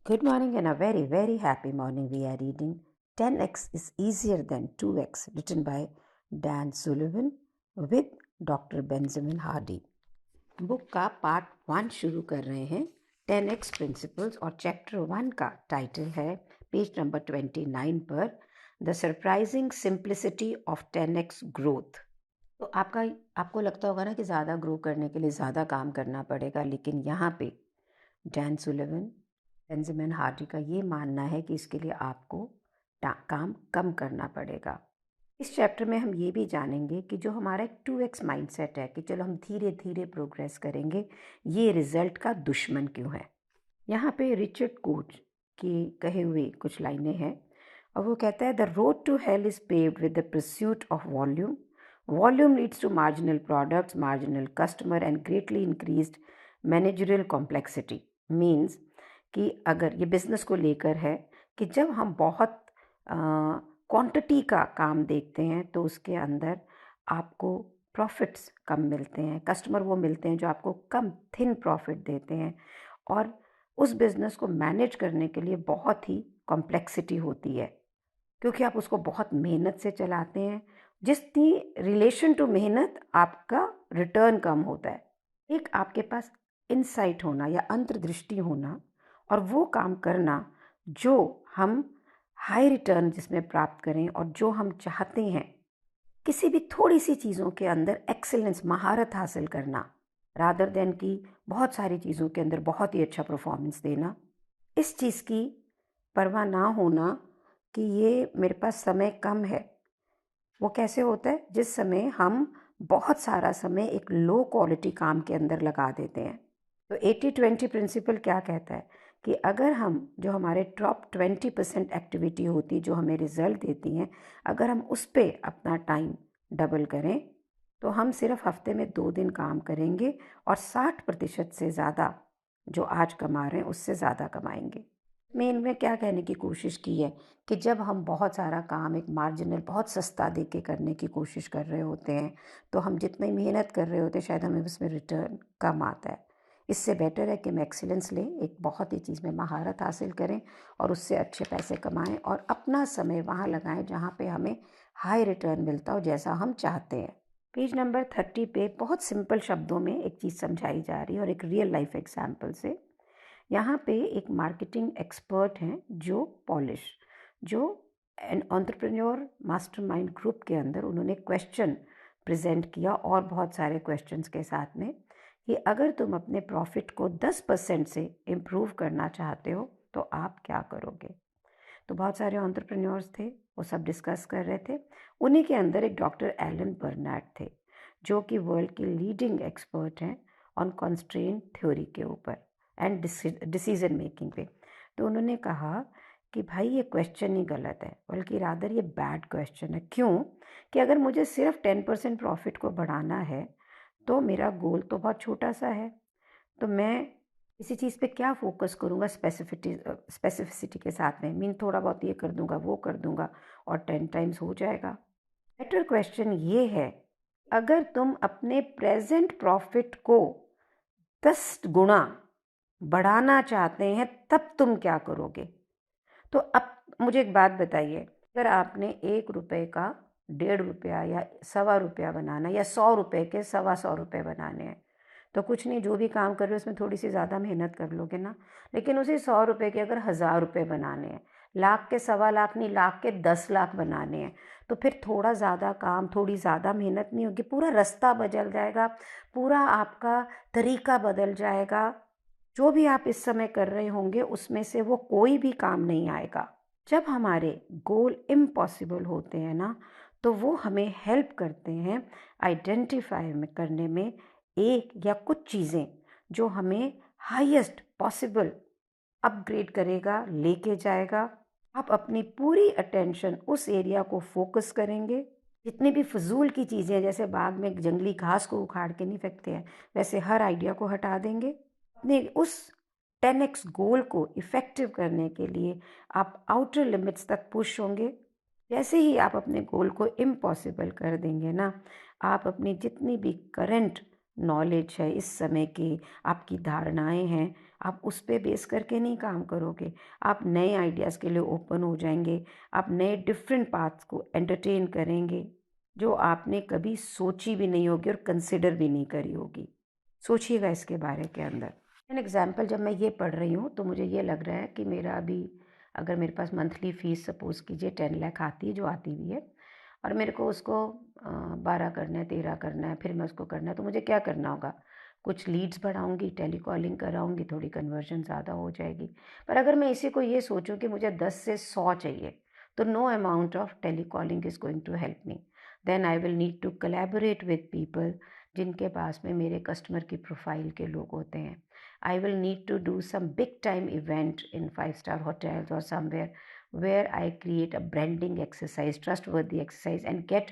Good morning and a very, very happy morning. We are reading 10x is Easier Than 2x, written by Dan Sullivan with Dr. Benjamin Hardy. Book का part 1 शुरू कर रहे हैं 10x principles और chapter 1 का title है page number 29 पर the surprising simplicity of 10x growth. तो आपको लगता होगा ना कि ज़्यादा ग्रो करने के लिए ज़्यादा काम करना पड़ेगा, लेकिन यहाँ पे डैन सुलिवन बेंजामिन हार्डी का ये मानना है कि इसके लिए आपको काम कम करना पड़ेगा। इस चैप्टर में हम ये भी जानेंगे कि जो हमारा एक 2x माइंडसेट है कि चलो हम धीरे धीरे प्रोग्रेस करेंगे, ये रिजल्ट का दुश्मन क्यों है। यहाँ पे रिचर्ड कोच की कहे हुए कुछ लाइनें हैं और वो कहता है, the road to hell is paved with the pursuit of volume. Volume leads to marginal products, marginal customer and greatly increased managerial complexity. Means कि अगर ये बिजनेस को लेकर है कि जब हम बहुत क्वांटिटी का काम देखते हैं तो उसके अंदर आपको प्रॉफिट्स कम मिलते हैं, कस्टमर वो मिलते हैं जो आपको कम थिन प्रॉफिट देते हैं, और उस बिज़नेस को मैनेज करने के लिए बहुत ही कॉम्प्लेक्सिटी होती है क्योंकि आप उसको बहुत मेहनत से चलाते हैं. जितनी रिलेशन टू मेहनत आपका रिटर्न कम होता है. एक आपके पास इनसाइट होना या अंतर्दृष्टि होना और वो काम करना जो हम हाई रिटर्न जिसमें प्राप्त करें और जो हम चाहते हैं, किसी भी थोड़ी सी चीज़ों के अंदर एक्सेलेंस, महारत हासिल करना, रादर देन कि बहुत सारी चीज़ों के अंदर बहुत ही अच्छा परफॉर्मेंस देना. इस चीज़ की परवाह ना होना कि ये मेरे पास समय कम है. वो कैसे होता है? जिस समय हम बहुत सारा समय एक लो क्वालिटी काम के अंदर लगा देते हैं. तो 80-20 प्रिंसिपल क्या कहता है कि अगर हम जो हमारे टॉप 20% एक्टिविटी होती जो हमें रिजल्ट देती हैं, अगर हम उस पर अपना टाइम डबल करें तो हम सिर्फ हफ्ते में 2 दिन काम करेंगे और 60% से ज़्यादा जो आज कमा रहे हैं उससे ज़्यादा कमाएंगे. मैं इनमें क्या कहने की कोशिश की है कि जब हम बहुत सारा काम एक मार्जिनल बहुत सस्ता दे के करने की कोशिश कर रहे होते हैं तो हम जितनी मेहनत कर रहे होते हैं शायद हमें उसमें रिटर्न कम आता है. इससे बेटर है कि हम एक्सीलेंस लें, एक बहुत ही चीज़ में महारत हासिल करें और उससे अच्छे पैसे कमाएं और अपना समय वहाँ लगाएं जहाँ पे हमें हाई रिटर्न मिलता हो जैसा हम चाहते हैं. पेज नंबर 30 पे बहुत सिंपल शब्दों में एक चीज़ समझाई जा रही है और एक रियल लाइफ एग्जाम्पल से. यहाँ पे एक मार्केटिंग एक्सपर्ट हैं जो पॉलिश, जो एन एंटरप्रेन्योर मास्टरमाइंड ग्रुप के अंदर उन्होंने क्वेश्चन प्रेजेंट किया और बहुत सारे क्वेश्चंस के साथ में कि अगर तुम अपने प्रॉफिट को 10% से इम्प्रूव करना चाहते हो तो आप क्या करोगे. तो बहुत सारे एंटरप्रेन्योर्स थे, वो सब डिस्कस कर रहे थे. उन्हीं के अंदर एक डॉक्टर एलन बर्नार्ड थे जो कि वर्ल्ड के लीडिंग एक्सपर्ट हैं ऑन कॉन्स्ट्रेंट थ्योरी के ऊपर एंड डिसीजन मेकिंग पे. तो उन्होंने कहा कि भाई ये क्वेश्चन ही गलत है, बल्कि रादर ये बैड क्वेश्चन है. क्यों? कि अगर मुझे सिर्फ 10% प्रॉफिट को बढ़ाना है तो मेरा गोल तो बहुत छोटा सा है, तो मैं किसी चीज़ पे क्या फोकस करूँगा स्पेसिफिसिटी के साथ में. मीन थोड़ा बहुत ये कर दूंगा, वो कर दूंगा और 10 टाइम्स हो जाएगा. बेटर क्वेश्चन ये है, अगर तुम अपने प्रेजेंट प्रॉफिट को 10 गुना बढ़ाना चाहते हैं तब तुम क्या करोगे. तो अब मुझे एक बात बताइए, अगर आपने 1 रुपये का 1.5 रुपया या 1.25 बनाना या 100 रुपये के 125 रुपये बनाने हैं तो कुछ नहीं, जो भी काम कर रहे हो उसमें थोड़ी सी ज़्यादा मेहनत कर लोगे ना. लेकिन उसी 100 रुपये के अगर 1000 रुपये बनाने हैं, लाख के 1.25 नहीं, लाख के 10 लाख बनाने हैं, तो फिर थोड़ा ज़्यादा काम, थोड़ी ज़्यादा मेहनत नहीं होगी, पूरा रास्ता बदल जाएगा, पूरा आपका तरीका बदल जाएगा. जो भी आप इस समय कर रहे होंगे उसमें से वो कोई भी काम नहीं आएगा. जब हमारे गोल इम्पॉसिबल होते हैं ना तो वो हमें हेल्प करते हैं आइडेंटिफाई करने में एक या कुछ चीज़ें जो हमें हाईएस्ट पॉसिबल अपग्रेड करेगा, लेके जाएगा. आप अपनी पूरी अटेंशन उस एरिया को फोकस करेंगे. जितनी भी फजूल की चीज़ें, जैसे बाग में जंगली घास को उखाड़ के नहीं फेंकते हैं, वैसे हर आइडिया को हटा देंगे. अपने उस 10x गोल को इफ़ेक्टिव करने के लिए आप आउटर लिमिट्स तक पुश होंगे. जैसे ही आप अपने गोल को इम्पॉसिबल कर देंगे ना, आप अपनी जितनी भी करंट नॉलेज है, इस समय की आपकी धारणाएं हैं, आप उस पे बेस करके नहीं काम करोगे। आप नए आइडियाज़ के लिए ओपन हो जाएंगे, आप नए डिफरेंट पाथ्स को एंटरटेन करेंगे जो आपने कभी सोची भी नहीं होगी और कंसिडर भी नहीं करी होगी। सोचिएगा इसके बारे के अंदर। एन एग्जाम्पल, जब मैं ये पढ़ रही हूँ तो मुझे ये लग रहा है कि मेरा अभी अगर मेरे पास मंथली फ़ीस सपोज़ कीजिए 10 लाख आती है, जो आती भी है, और मेरे को उसको 12 करना है, 13 करना है, फिर मैं उसको करना है, तो मुझे क्या करना होगा? कुछ लीड्स बढ़ाऊंगी, टेलीकॉलिंग कराऊंगी, थोड़ी कन्वर्जन ज़्यादा हो जाएगी। पर अगर मैं इसी को ये सोचूं कि मुझे 10 से 100 चाहिए, तो no amount of telecalling is going to help me. Then I will need to collaborate with people जिनके पास में मेरे कस्टमर की प्रोफाइल के लोग होते हैं। I will need to do some big time event in 5-star hotels or somewhere where I create a branding exercise, trustworthy exercise, and get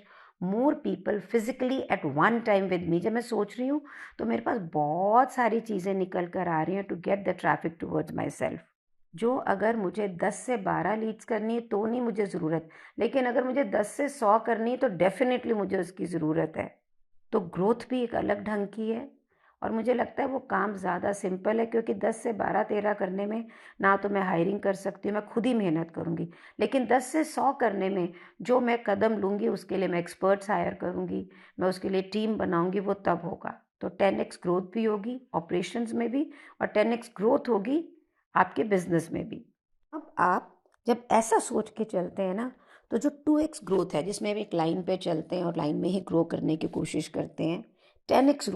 more people physically at one time with me. जब मैं सोच रही हूँ तो मेरे पास बहुत सारी चीज़ें निकल कर आ रही हैं to get the traffic towards myself, जो अगर मुझे 10 से 12 लीड्स करनी है तो नहीं मुझे ज़रूरत, लेकिन अगर मुझे 10 से 100 करनी है तो डेफिनेटली मुझे उसकी ज़रूरत है। तो ग्रोथ भी एक अलग ढंग की है, और मुझे लगता है वो काम ज़्यादा सिंपल है, क्योंकि 10 से 12 13 करने में ना तो मैं हायरिंग कर सकती हूँ, मैं खुद ही मेहनत करूँगी, लेकिन 10 से 100 करने में जो मैं कदम लूँगी उसके लिए मैं एक्सपर्ट्स हायर करूँगी, मैं उसके लिए टीम बनाऊँगी, वो तब होगा। तो 10x ग्रोथ भी होगी ऑपरेशंस में भी, और 10x ग्रोथ होगी आपके बिजनेस में भी। अब आप जब ऐसा सोच के चलते हैं ना, तो जो 2x ग्रोथ है जिसमें भी एक लाइन पे चलते हैं और लाइन में ही ग्रो करने की कोशिश करते हैं, 10x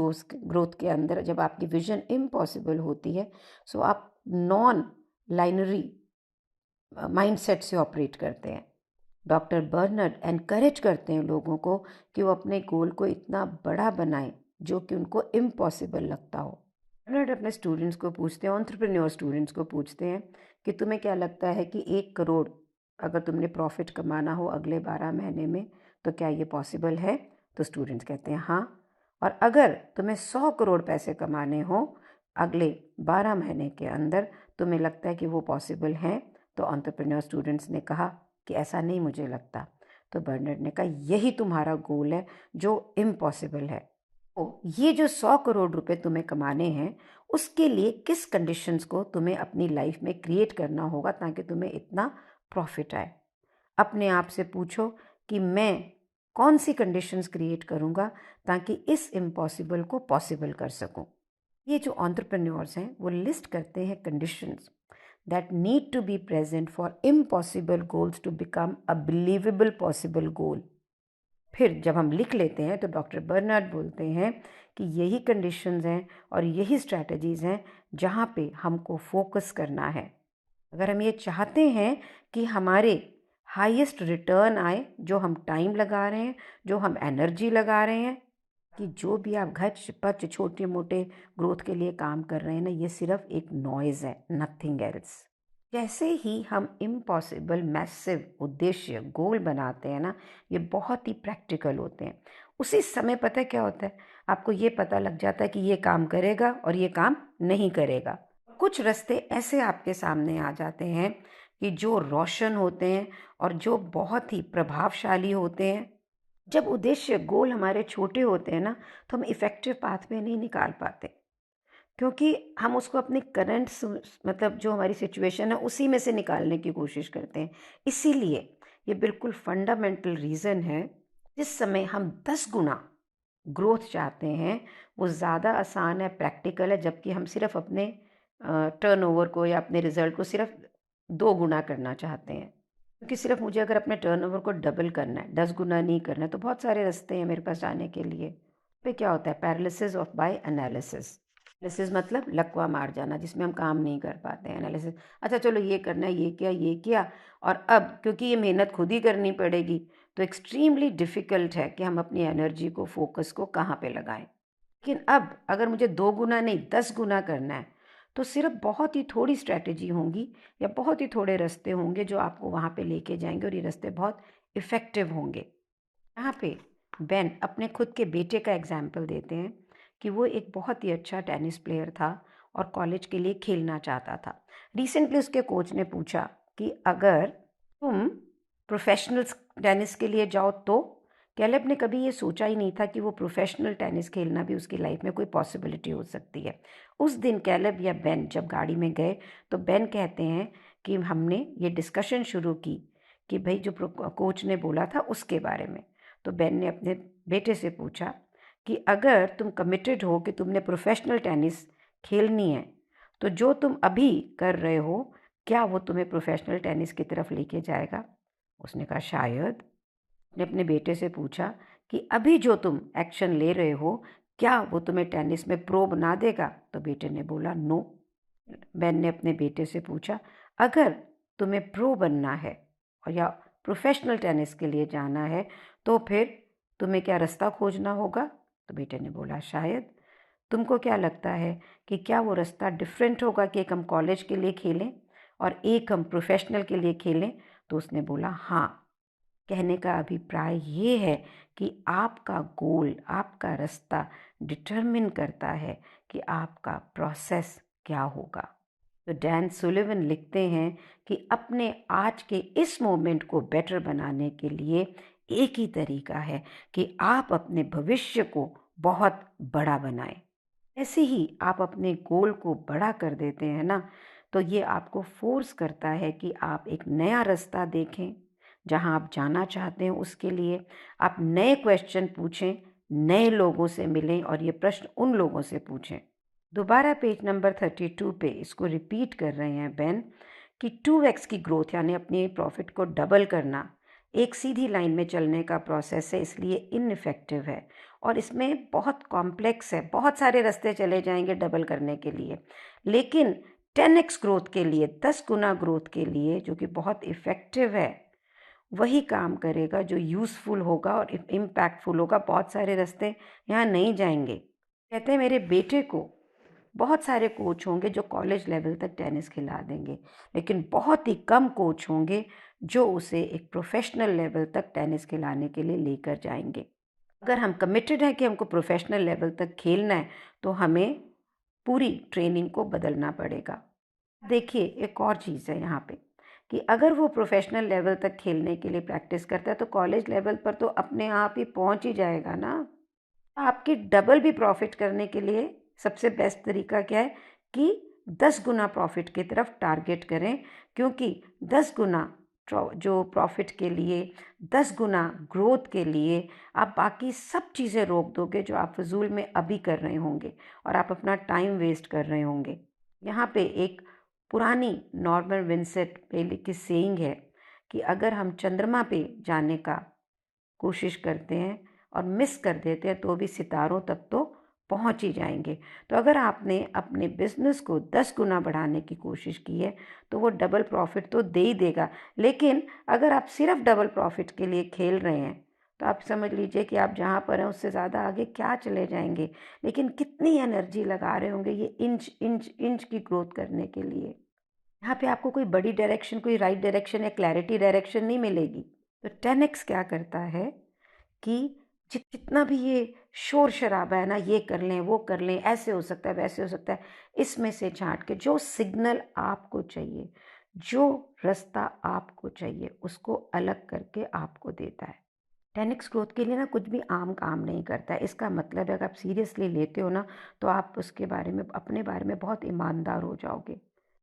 ग्रोथ के अंदर जब आपकी विजन इम्पॉसिबल होती है, सो आप नॉन लाइनरी माइंडसेट से ऑपरेट करते हैं। डॉक्टर बर्नर्ड एनकरेज करते हैं लोगों को कि वो अपने गोल को इतना बड़ा बनाएं जो कि उनको इम्पॉसिबल लगता हो। बर्नर्ड अपने स्टूडेंट्स को पूछते हैं, एंटरप्रेन्योर स्टूडेंट्स को पूछते हैं कि तुम्हें क्या लगता है कि 1 करोड़ अगर तुमने प्रॉफिट कमाना हो अगले 12 महीने में, तो क्या ये पॉसिबल है? तो स्टूडेंट्स कहते हैं हाँ। और अगर तुम्हें 100 करोड़ पैसे कमाने हो अगले 12 महीने के अंदर, तुम्हें लगता है कि वो पॉसिबल हैं? तो एंटरप्रेन्योर स्टूडेंट्स ने कहा कि ऐसा नहीं मुझे लगता। तो बर्नर्ड ने कहा यही तुम्हारा गोल है जो इम्पॉसिबल है। तो ये जो 100 करोड़ रुपए तुम्हें कमाने हैं, उसके लिए किस कंडीशंस को तुम्हें अपनी लाइफ में क्रिएट करना होगा ताकि तुम्हें इतना प्रॉफिट आए। अपने आप से पूछो कि मैं कौन सी कंडीशंस क्रिएट करूँगा ताकि इस इम्पॉसिबल को पॉसिबल कर सकूँ। ये जो एंटरप्रेन्योर्स हैं वो लिस्ट करते हैं conditions that need to be present for impossible goals to become a believable possible goal। फिर जब हम लिख लेते हैं तो डॉक्टर बर्नर्ड बोलते हैं कि यही कंडीशंस हैं और यही स्ट्रैटेजीज़ हैं जहाँ पे हमको फोकस करना है। अगर हम ये चाहते हैं कि हमारे हाईएस्ट रिटर्न आए, जो हम टाइम लगा रहे हैं, जो हम एनर्जी लगा रहे हैं, कि जो भी आप घच पच छोटे मोटे ग्रोथ के लिए काम कर रहे हैं ना, ये सिर्फ एक नॉइज़ है, नथिंग एल्स। जैसे ही हम इम्पॉसिबल मैसिव उद्देश्य गोल बनाते हैं ना, ये बहुत ही प्रैक्टिकल होते हैं। उसी समय पता है क्या होता है, आपको ये पता लग जाता है कि ये काम करेगा और ये काम नहीं करेगा। कुछ रास्ते ऐसे आपके सामने आ जाते हैं कि जो रोशन होते हैं और जो बहुत ही प्रभावशाली होते हैं। जब उद्देश्य गोल हमारे छोटे होते हैं ना, तो हम इफ़ेक्टिव पाथ में नहीं निकाल पाते, क्योंकि हम उसको अपनी करंट मतलब जो हमारी सिचुएशन है उसी में से निकालने की कोशिश करते हैं। इसीलिए ये बिल्कुल फंडामेंटल रीज़न है, जिस समय हम 10 गुना ग्रोथ चाहते हैं वो ज़्यादा आसान है, प्रैक्टिकल है, जबकि हम सिर्फ अपने टर्नओवर को या अपने रिज़ल्ट को सिर्फ 2 गुना करना चाहते हैं। क्योंकि सिर्फ मुझे अगर अपने टर्नओवर को डबल करना है, 10 गुना नहीं करना है, तो बहुत सारे रास्ते हैं मेरे पास जाने के लिए। पे क्या होता है, paralysis of by analysis. Analysis मतलब लकवा मार जाना, जिसमें हम काम नहीं कर पाते हैं। एनालिसिस, अच्छा चलो ये करना है, ये किया, और अब क्योंकि ये मेहनत खुद ही करनी पड़ेगी तो एक्सट्रीमली डिफ़िकल्ट है कि हम अपनी एनर्जी को, फोकस को कहाँ पे लगाएं। लेकिन अब अगर मुझे 2 गुना नहीं 10 गुना करना है, तो सिर्फ बहुत ही थोड़ी स्ट्रैटेजी होंगी या बहुत ही थोड़े रास्ते होंगे जो आपको वहाँ पे लेके जाएंगे, और ये रास्ते बहुत इफ़ेक्टिव होंगे। यहाँ पे बेन अपने खुद के बेटे का एग्जाम्पल देते हैं कि वो एक बहुत ही अच्छा टेनिस प्लेयर था और कॉलेज के लिए खेलना चाहता था। रिसेंटली उसके कोच ने पूछा कि अगर तुम प्रोफेशनल टेनिस के लिए जाओ तो कैलेब ने कभी ये सोचा ही नहीं था कि वो प्रोफेशनल टेनिस खेलना भी उसकी लाइफ में कोई पॉसिबिलिटी हो सकती है। उस दिन कैलब या बेन जब गाड़ी में गए तो बेन कहते हैं कि हमने ये डिस्कशन शुरू की कि भाई जो कोच ने बोला था उसके बारे में। तो बेन ने अपने बेटे से पूछा कि अगर तुम कमिटेड हो कि तुमने प्रोफेशनल टेनिस खेलनी है तो जो तुम अभी कर रहे हो क्या वो तुम्हें प्रोफेशनल टेनिस की तरफ लेके जाएगा। उसने कहा शायद। ने अपने बेटे से पूछा कि अभी जो तुम एक्शन ले रहे हो क्या वो तुम्हें टेनिस में प्रो बना देगा। तो बेटे ने बोला नो। बेन ने अपने बेटे से पूछा अगर तुम्हें प्रो बनना है और या प्रोफेशनल टेनिस के लिए जाना है तो फिर तुम्हें क्या रास्ता खोजना होगा। तो बेटे ने बोला शायद। तुमको क्या लगता है कि क्या वो रास्ता डिफरेंट होगा कि एक हम कॉलेज के लिए खेलें और एक हम प्रोफेशनल के लिए खेलें। तो उसने बोला हाँ। कहने का अभिप्राय ये है कि आपका गोल, आपका रास्ता डिटरमिन करता है कि आपका प्रोसेस क्या होगा। तो डैन सुलिवन लिखते हैं कि अपने आज के इस मोमेंट को बेटर बनाने के लिए एक ही तरीका है कि आप अपने भविष्य को बहुत बड़ा बनाएं। ऐसे ही आप अपने गोल को बड़ा कर देते हैं ना तो ये आपको फोर्स करता है कि आप एक नया रास्ता देखें जहां आप जाना चाहते हैं। उसके लिए आप नए क्वेश्चन पूछें, नए लोगों से मिलें और ये प्रश्न उन लोगों से पूछें। दोबारा पेज नंबर 32 पे इसको रिपीट कर रहे हैं बेन कि 2x की ग्रोथ यानी अपनी प्रॉफिट को डबल करना एक सीधी लाइन में चलने का प्रोसेस है, इसलिए इनइफेक्टिव है और इसमें बहुत कॉम्प्लेक्स है, बहुत सारे रास्ते चले जाएंगे डबल करने के लिए। लेकिन 10x ग्रोथ के लिए, 10 गुना ग्रोथ के लिए जो कि बहुत इफ़ेक्टिव है, वही काम करेगा जो यूज़फुल होगा और इम्पैक्टफुल होगा। बहुत सारे रास्ते यहाँ नहीं जाएंगे। कहते हैं मेरे बेटे को बहुत सारे कोच होंगे जो कॉलेज लेवल तक टेनिस खिला देंगे, लेकिन बहुत ही कम कोच होंगे जो उसे एक प्रोफेशनल लेवल तक टेनिस खिलाने के लिए लेकर जाएंगे। अगर हम कमिटेड हैं कि हमको प्रोफेशनल लेवल तक खेलना है तो हमें पूरी ट्रेनिंग को बदलना पड़ेगा। देखिए एक और चीज़ है यहाँ पे कि अगर वो प्रोफेशनल लेवल तक खेलने के लिए प्रैक्टिस करता है तो कॉलेज लेवल पर तो अपने आप ही पहुँच ही जाएगा ना। आपकी डबल भी प्रॉफिट करने के लिए सबसे बेस्ट तरीका क्या है कि 10 गुना प्रॉफिट की तरफ टारगेट करें, क्योंकि 10 गुना जो प्रॉफिट के लिए, 10 गुना ग्रोथ के लिए आप बाकी सब चीज़ें रोक दोगे जो आप फजूल में अभी कर रहे होंगे और आप अपना टाइम वेस्ट कर रहे होंगे। यहाँ पे एक पुरानी नॉर्मन विंसेंट पेले की सेइंग है कि अगर हम चंद्रमा पे जाने का कोशिश करते हैं और मिस कर देते हैं तो भी सितारों तक तो पहुंच ही जाएंगे। तो अगर आपने अपने बिजनेस को 10 गुना बढ़ाने की कोशिश की है तो वो डबल प्रॉफिट तो दे ही देगा। लेकिन अगर आप सिर्फ डबल प्रॉफिट के लिए खेल रहे हैं तो आप समझ लीजिए कि आप जहाँ पर हैं उससे ज़्यादा आगे क्या चले जाएंगे। लेकिन कितनी एनर्जी लगा रहे होंगे ये इंच इंच इंच की ग्रोथ करने के लिए। यहाँ पे आपको कोई बड़ी डायरेक्शन, कोई राइट डायरेक्शन या क्लैरिटी डायरेक्शन नहीं मिलेगी। तो 10x क्या करता है कि जितना भी ये शोर शराबा है ना, ये कर लें, वो कर लें, ऐसे हो सकता है, वैसे हो सकता है, इसमें से छांट के जो सिग्नल आपको चाहिए, जो रास्ता आपको चाहिए, उसको अलग करके आपको देता है। 10x ग्रोथ के लिए ना कुछ भी आम काम नहीं करता है। इसका मतलब है अगर आप सीरियसली लेते हो ना तो आप उसके बारे में, अपने बारे में बहुत ईमानदार हो जाओगे।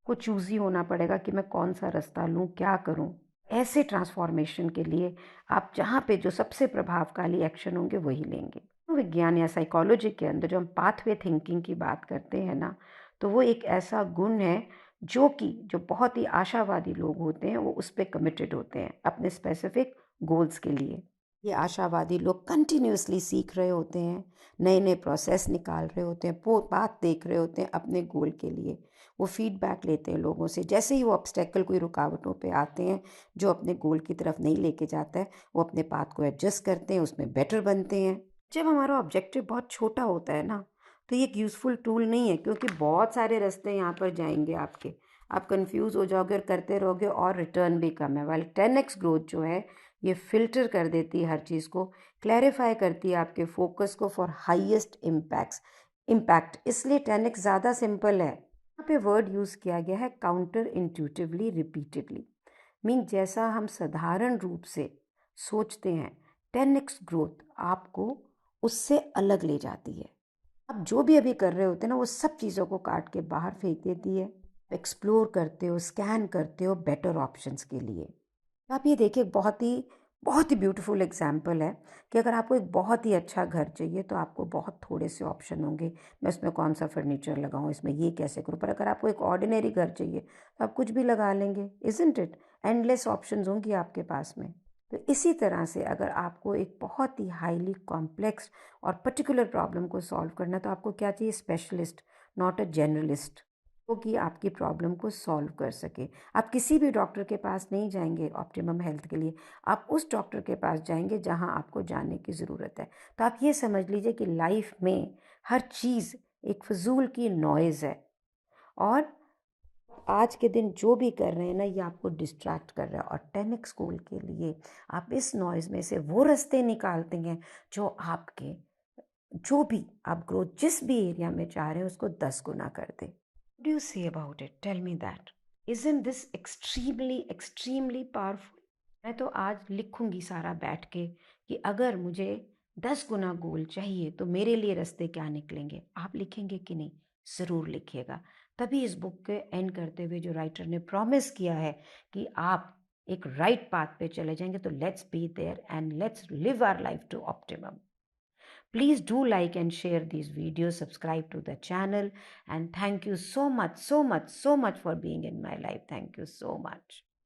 कुछ चूज़ी होना पड़ेगा कि मैं कौन सा रास्ता लूँ, क्या करूँ। ऐसे ट्रांसफॉर्मेशन के लिए आप जहाँ पे जो सबसे प्रभावशाली एक्शन होंगे वही लेंगे। तो विज्ञान या साइकोलॉजी के अंदर जो हम पाथवे थिंकिंग की बात करते हैं ना, तो वो एक ऐसा गुण है जो बहुत ही आशावादी लोग होते हैं वो उस पर कमिटेड होते हैं अपने स्पेसिफिक गोल्स के लिए। ये आशावादी लोग कंटिन्यूसली सीख रहे होते हैं, नए नए प्रोसेस निकाल रहे होते हैं, बात देख रहे होते हैं अपने गोल के लिए। वो फीडबैक लेते हैं लोगों से। जैसे ही वो ऑब्स्टेकल, कोई रुकावटों पे आते हैं जो अपने गोल की तरफ नहीं लेके जाता है, वो अपने पाथ को एडजस्ट करते हैं, उसमें बेटर बनते हैं। जब हमारा ऑब्जेक्टिव बहुत छोटा होता है ना तो ये एक यूज़फुल टूल नहीं है, क्योंकि बहुत सारे रास्ते यहाँ पर जाएंगे आपके, आप कंफ्यूज हो जाओगे और करते रहोगे और रिटर्न भी कम है। वाले 10x ग्रोथ जो है ये फिल्टर कर देती है हर चीज़ को, क्लैरिफाई करती है आपके फोकस को फॉर हाईएस्ट इम्पैक्ट। इसलिए 10x ज़्यादा सिंपल है। यहाँ पे वर्ड यूज़ किया गया है काउंटर इंट्यूटिवली रिपीटेडली, मीन जैसा हम साधारण रूप से सोचते हैं 10x ग्रोथ आपको उससे अलग ले जाती है। आप जो भी अभी कर रहे होते हैं ना, वो सब चीज़ों को काट के बाहर फेंक देती है। एक्सप्लोर करते हो, स्कैन करते हो बेटर ऑप्शंस के लिए। आप ये देखिए, बहुत ही ब्यूटीफुल एग्जाम्पल है कि अगर आपको एक बहुत ही अच्छा घर चाहिए तो आपको बहुत थोड़े से ऑप्शन होंगे। मैं इसमें कौन सा फर्नीचर लगाऊं, इसमें ये कैसे करूं। पर अगर आपको एक ऑर्डिनरी घर चाहिए तो आप कुछ भी लगा लेंगे, इजंट इट। एंडलेस ऑप्शंस होंगी आपके पास में। तो इसी तरह से अगर आपको एक बहुत ही हाईली कॉम्प्लेक्स और पर्टिकुलर प्रॉब्लम को सॉल्व करना है तो आपको क्या चाहिए? स्पेशलिस्ट, नॉट अ जनरलिस्ट, वो कि आपकी प्रॉब्लम को सॉल्व कर सके। आप किसी भी डॉक्टर के पास नहीं जाएंगे ऑप्टिमम हेल्थ के लिए, आप उस डॉक्टर के पास जाएंगे जहां आपको जाने की ज़रूरत है। तो आप ये समझ लीजिए कि लाइफ में हर चीज़ एक फजूल की नॉइज़ है, और आज के दिन जो भी कर रहे हैं ना, ये आपको डिस्ट्रैक्ट कर रहा है। और 10x स्कूल के लिए आप इस नॉइज़ में से वो रास्ते निकालते हैं जो आपके, जो भी आप ग्रोथ जिस भी एरिया में चाह रहे हैं उसको 10 गुना कर दे। What do you say about it? Tell me that. Isn't this extremely powerful? मैं तो आज लिखूंगी सारा बैठ के कि अगर मुझे 10 गुना गोल चाहिए तो मेरे लिए रास्ते क्या निकलेंगे। आप लिखेंगे कि नहीं? ज़रूर लिखिएगा। तभी इस बुक के एंड करते हुए जो राइटर ने प्रॉमिस किया है कि आप एक राइट पाथ पे चले जाएंगे, तो let's be there and let's live our life to optimum. Please do like and share these videos, subscribe to the channel, and thank you so much for being in my life. Thank you so much.